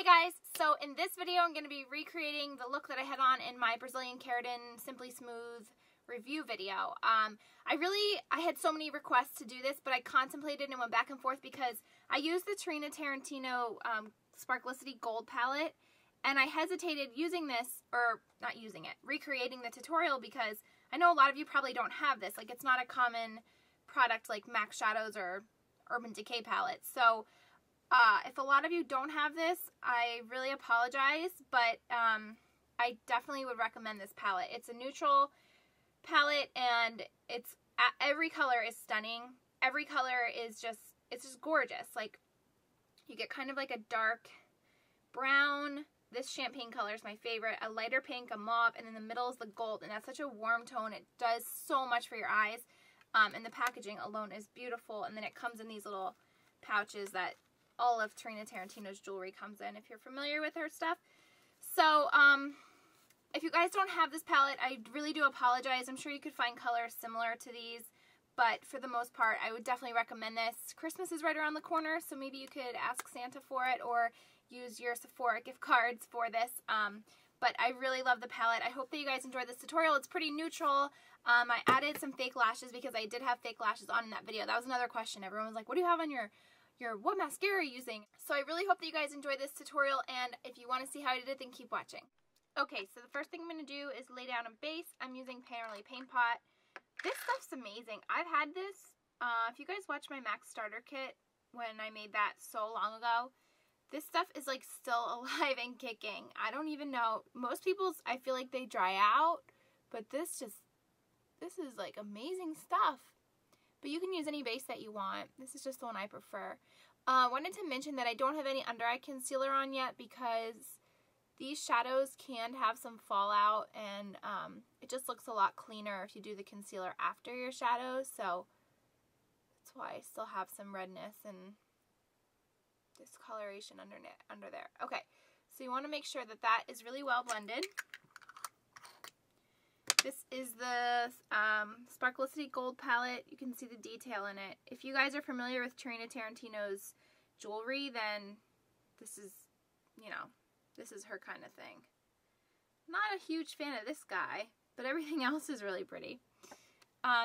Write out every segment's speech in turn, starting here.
Hey guys, so in this video I'm going to be recreating the look that I had on in my Brazilian Keratin Simply Smooth review video. I had so many requests to do this, but I contemplated and went back and forth because I used the Tarina Tarantino Sparklicity Gold palette, and I hesitated using this, or not using it, recreating the tutorial, because I know a lot of you probably don't have this. Like, it's not a common product like MAC Shadows or Urban Decay palettes. So if a lot of you don't have this, I really apologize, but I definitely would recommend this palette. It's a neutral palette, and every color is stunning. Every color is it's just gorgeous. Like, you get kind of like a dark brown. This champagne color is my favorite. A lighter pink, a mauve, and in the middle is the gold, and that's such a warm tone. It does so much for your eyes, and the packaging alone is beautiful. And then it comes in these little pouches that all of Tarina Tarantino's jewelry comes in, if you're familiar with her stuff. So, if you guys don't have this palette, I really do apologize. I'm sure you could find colors similar to these, but for the most part, I would definitely recommend this. Christmas is right around the corner, so maybe you could ask Santa for it or use your Sephora gift cards for this. But I really love the palette. I hope that you guys enjoyed this tutorial. It's pretty neutral. I added some fake lashes because I did have fake lashes on in that video. That was another question. Everyone was like, what do you have on your what mascara are you using? So I really hope that you guys enjoyed this tutorial, and if you want to see how I did it, then keep watching. Okay, so the first thing I'm going to do is lay down a base. I'm using Painterly Paint Pot. This stuff's amazing. I've had this, if you guys watched my MAC starter kit when I made that so long ago, this stuff is like still alive and kicking. I don't even know. Most people's, I feel like they dry out, but this is like amazing stuff. But you can use any base that you want. This is just the one I prefer. Wanted to mention that I don't have any under eye concealer on yet because these shadows can have some fallout, and it just looks a lot cleaner if you do the concealer after your shadows. So that's why I still have some redness and discoloration under there. Okay, so you want to make sure that that is really well blended. This is the Sparklicity Gold palette. You can see the detail in it. If you guys are familiar with Tarina Tarantino's jewelry, then this is, you know, this is her kind of thing. Not a huge fan of this guy, but everything else is really pretty.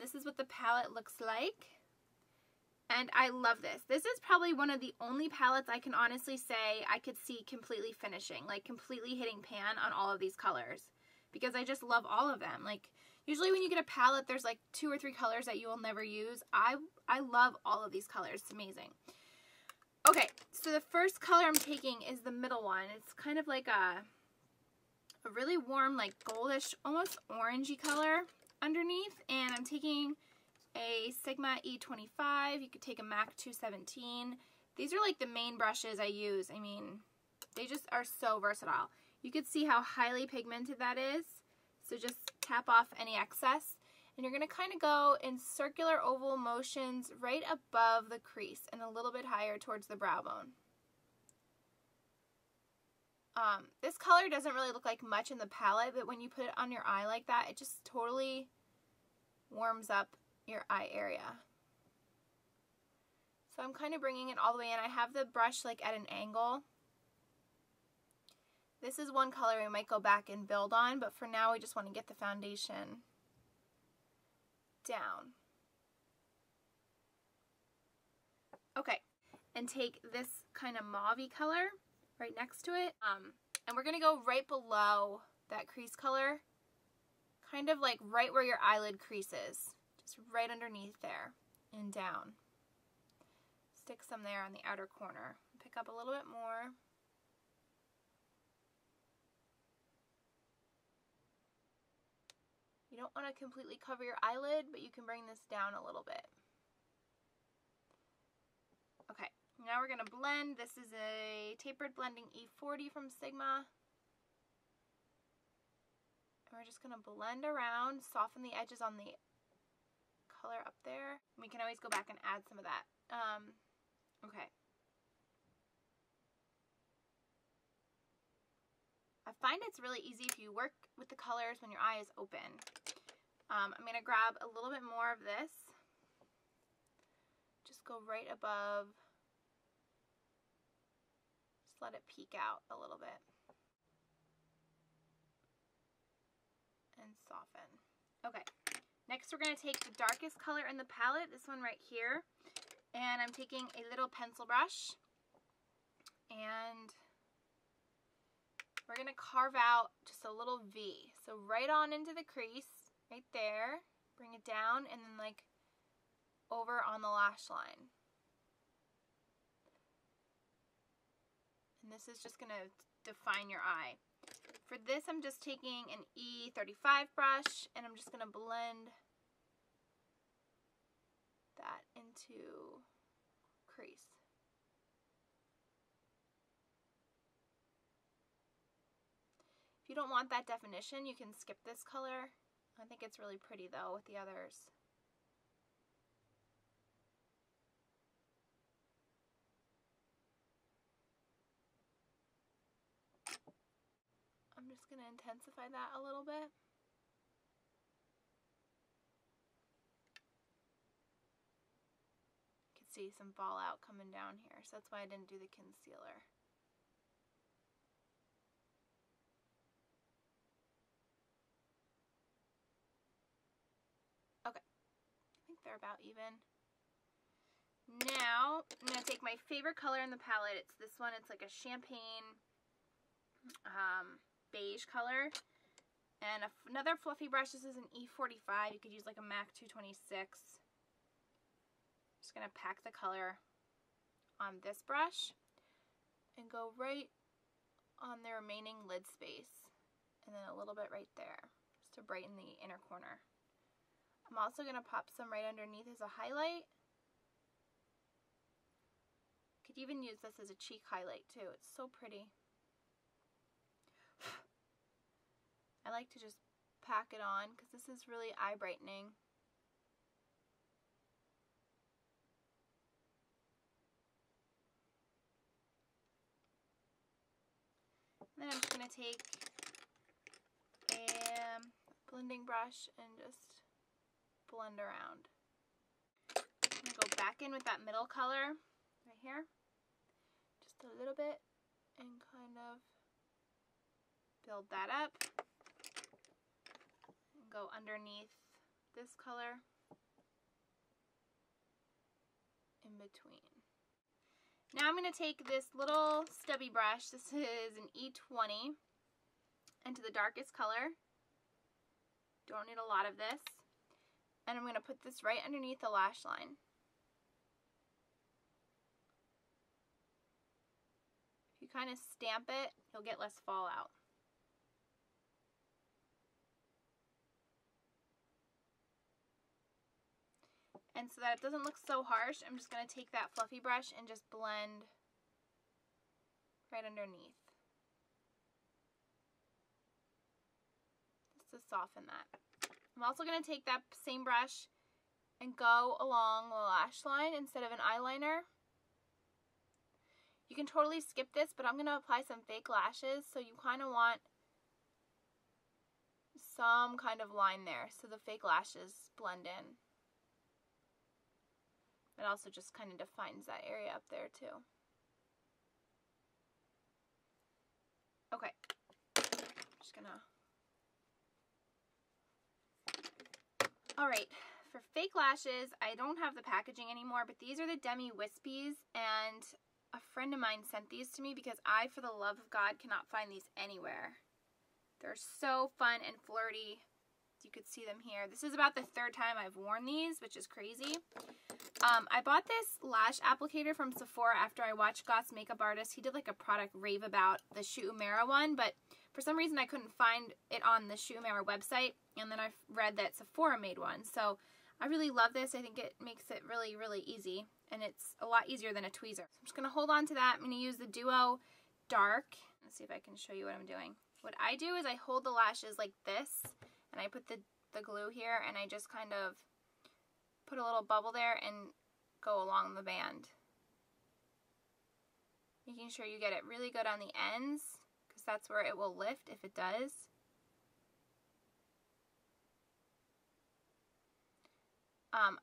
This is what the palette looks like. And I love this. This is probably one of the only palettes I can honestly say I could see completely finishing, like completely hitting pan on all of these colors, because I just love all of them. Like, usually when you get a palette, there's like 2 or 3 colors that you will never use. I love all of these colors. It's amazing. Okay, so the first color I'm taking is the middle one. It's kind of like a really warm, like goldish, almost orangey color underneath. And I'm taking a Sigma E25. You could take a MAC 217. These are like the main brushes I use. I mean, they just are so versatile. You can see how highly pigmented that is. So just tap off any excess. And you're going to kind of go in circular oval motions right above the crease and a little bit higher towards the brow bone. This color doesn't really look like much in the palette, but when you put it on your eye like that, it just totally warms up your eye area. So I'm kind of bringing it all the way in. I have the brush like at an angle. This is one color we might go back and build on, but for now we just want to get the foundation down. Okay, and take this kind of mauve-y color right next to it, and we're going to go right below that crease color, kind of like right where your eyelid crease is, just right underneath there and down. Stick some there on the outer corner. Pick up a little bit more. You don't want to completely cover your eyelid, but you can bring this down a little bit. Okay, now we're going to blend. This is a Tapered Blending E40 from Sigma. And we're just going to blend around, soften the edges on the color up there. We can always go back and add some of that. Okay. I find it's really easy if you work with the colors when your eye is open. I'm going to grab a little bit more of this. Just go right above let it peek out a little bit. And soften. Okay, next we're going to take the darkest color in the palette, this one right here, and I'm taking a little pencil brush, and we're going to carve out just a little V. So right on into the crease, right there, bring it down, and then like over on the lash line. And this is just going to define your eye. For this, I'm just taking an E35 brush, and I'm just going to blend that into crease. If you don't want that definition, you can skip this color. I think it's really pretty though with the others. I'm just going to intensify that a little bit. You can see some fallout coming down here, so that's why I didn't do the concealer. Okay, I think they're about even. Now, I'm going to take my favorite color in the palette. It's this one. It's like a champagne beige color, and another fluffy brush. This is an E45. You could use like a MAC 226. Just gonna pack the color on this brush and go right on the remaining lid space, and then a little bit right there just to brighten the inner corner. I'm also gonna pop some right underneath as a highlight. Could even use this as a cheek highlight too. It's so pretty. I like to just pack it on because this is really eye brightening. And then I'm just going to take a blending brush and just blend around. I'm going to go back in with that middle color right here, just a little bit, and kind of build that up. Go underneath this color in between. Now I'm going to take this little stubby brush, this is an E20, into the darkest color. Don't need a lot of this. And I'm going to put this right underneath the lash line. If you kind of stamp it, you'll get less fallout. And so that it doesn't look so harsh, I'm just going to take that fluffy brush and just blend right underneath. Just to soften that. I'm also going to take that same brush and go along the lash line instead of an eyeliner. You can totally skip this, but I'm going to apply some fake lashes, so you kind of want some kind of line there so the fake lashes blend in. It also just kind of defines that area up there too. Okay, just gonna... Alright, for fake lashes, I don't have the packaging anymore, but these are the Demi Wispies, and a friend of mine sent these to me because I, for the love of God, cannot find these anywhere. They're so fun and flirty. You could see them here. This is about the third time I've worn these, which is crazy. I bought this lash applicator from Sephora after I watched Goth's makeup artist. He did like a product rave about the Shu Uemura one, but for some reason I couldn't find it on the Shu Uemura website, and then I read that Sephora made one. So I really love this. I think it makes it really, really easy, and it's a lot easier than a tweezer. So I'm just going to hold on to that. I'm going to use the Duo Dark. Let's see if I can show you what I'm doing. What I do is I hold the lashes like this, and I put the glue here, and I just kind of put a little bubble there and go along the band. Making sure you get it really good on the ends, because that's where it will lift if it does.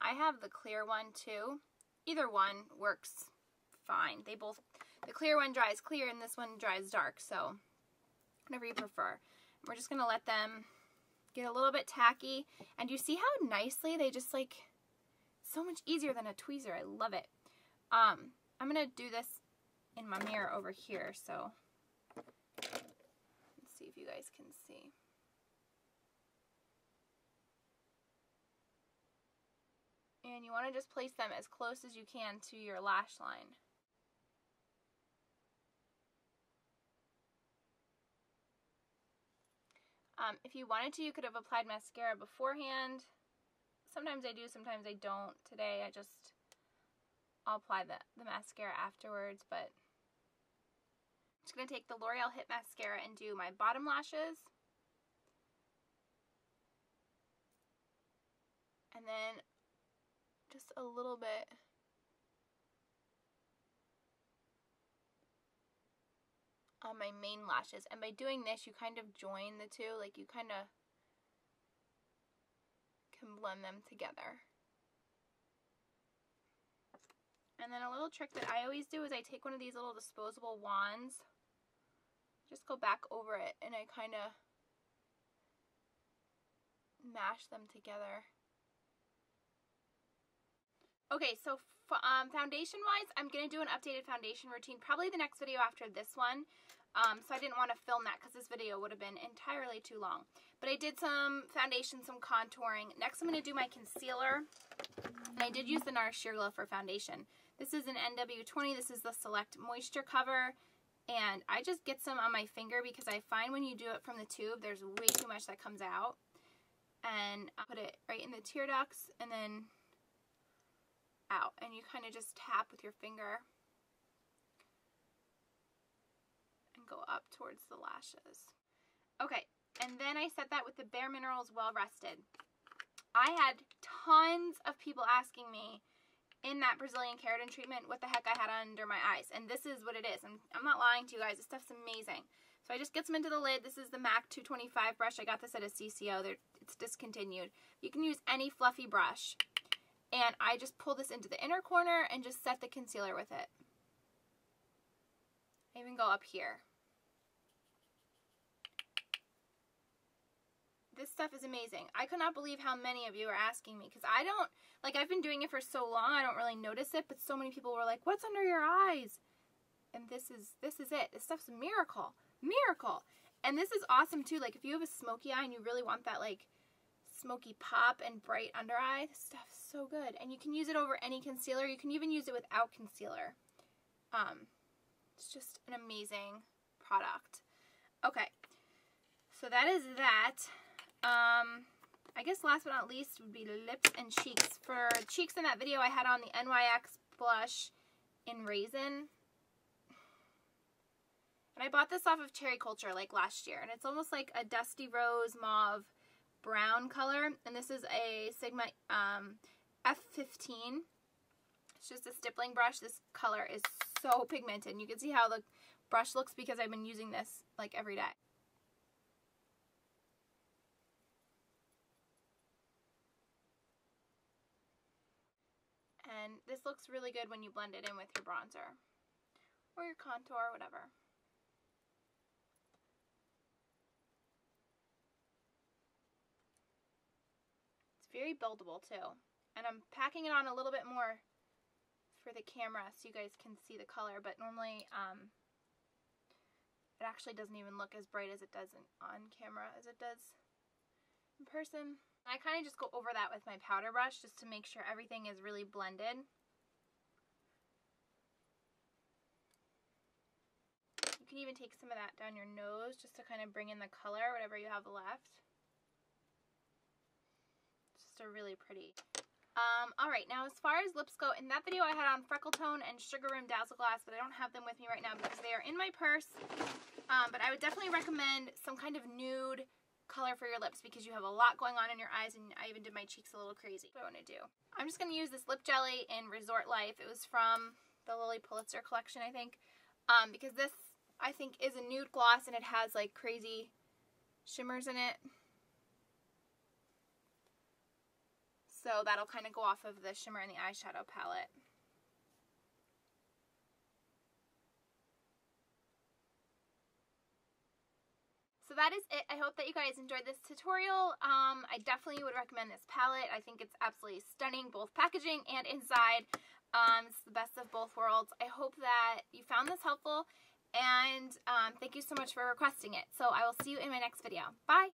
I have the clear one too. Either one works fine. The clear one dries clear and this one dries dark, so whatever you prefer. We're just going to let them get a little bit tacky. And you see how nicely they just like, so much easier than a tweezer. I love it. I'm going to do this in my mirror over here, so let's see if you guys can see. And you want to just place them as close as you can to your lash line. If you wanted to, you could have applied mascara beforehand. Sometimes I do, sometimes I don't. Today I'll apply the mascara afterwards, but I'm just going to take the L'Oreal Hit Mascara and do my bottom lashes. And then just a little bit on my main lashes. And by doing this, you kind of join the two, like you kind of can blend them together. And then a little trick that I always do is I take one of these little disposable wands, just go back over it, and I kind of mash them together. Okay, so foundation wise, I'm going to do an updated foundation routine, probably the next video after this one. So I didn't want to film that because this video would have been entirely too long. But I did some foundation, some contouring. Next I'm going to do my concealer. And I did use the NARS Sheer Glow for foundation. This is an NW20. This is the Select Moisture Cover. And I just get some on my finger because I find when you do it from the tube, there's way too much that comes out. And I put it right in the tear ducts and then out. And you kind of just tap with your finger and go up towards the lashes. Okay, and then I set that with the Bare Minerals Well Rested. I had tons of people asking me in that Brazilian Keratin treatment what the heck I had under my eyes, and this is what it is. I'm not lying to you guys, this stuff's amazing. So I just get some into the lid. This is the MAC 225 brush. I got this at a CCO. It's discontinued. You can use any fluffy brush, and I just pull this into the inner corner and just set the concealer with it. I even go up here. This stuff is amazing. I could not believe how many of you are asking me, because I don't, like, I've been doing it for so long, I don't really notice it, but so many people were like, what's under your eyes? And this is it. This stuff's a miracle. Miracle. And this is awesome too. Like, if you have a smoky eye and you really want that, like, smoky pop and bright under eye, this stuff's so good. And you can use it over any concealer. You can even use it without concealer. It's just an amazing product. Okay. So that is that. I guess last but not least would be lips and cheeks. For cheeks in that video, I had on the NYX blush in Raisin. And I bought this off of Cherry Culture like last year. And it's almost like a dusty rose mauve brown color. And this is a Sigma F15. It's just a stippling brush. This color is so pigmented. And you can see how the brush looks because I've been using this like every day. And this looks really good when you blend it in with your bronzer or your contour, whatever. It's very buildable too. And I'm packing it on a little bit more for the camera so you guys can see the color, but normally it actually doesn't even look as bright as it does on camera as it does in person. I kind of just go over that with my powder brush just to make sure everything is really blended. You can even take some of that down your nose just to kind of bring in the color, whatever you have left. It's just a really pretty. Alright, now as far as lips go, in that video I had on Freckle Tone and Sugar Rim Dazzle Glass, but I don't have them with me right now because they are in my purse. But I would definitely recommend some kind of nude color for your lips because you have a lot going on in your eyes, and I even did my cheeks a little crazy. What I want to do. I'm just going to use this lip jelly in Resort Life. It was from the Lily Pulitzer collection, I think. Because this, I think, is a nude gloss and it has like crazy shimmers in it. So that'll kind of go off of the shimmer in the eyeshadow palette. So that is it. I hope that you guys enjoyed this tutorial. I definitely would recommend this palette. I think it's absolutely stunning, both packaging and inside. It's the best of both worlds. I hope that you found this helpful, and thank you so much for requesting it. So I will see you in my next video. Bye!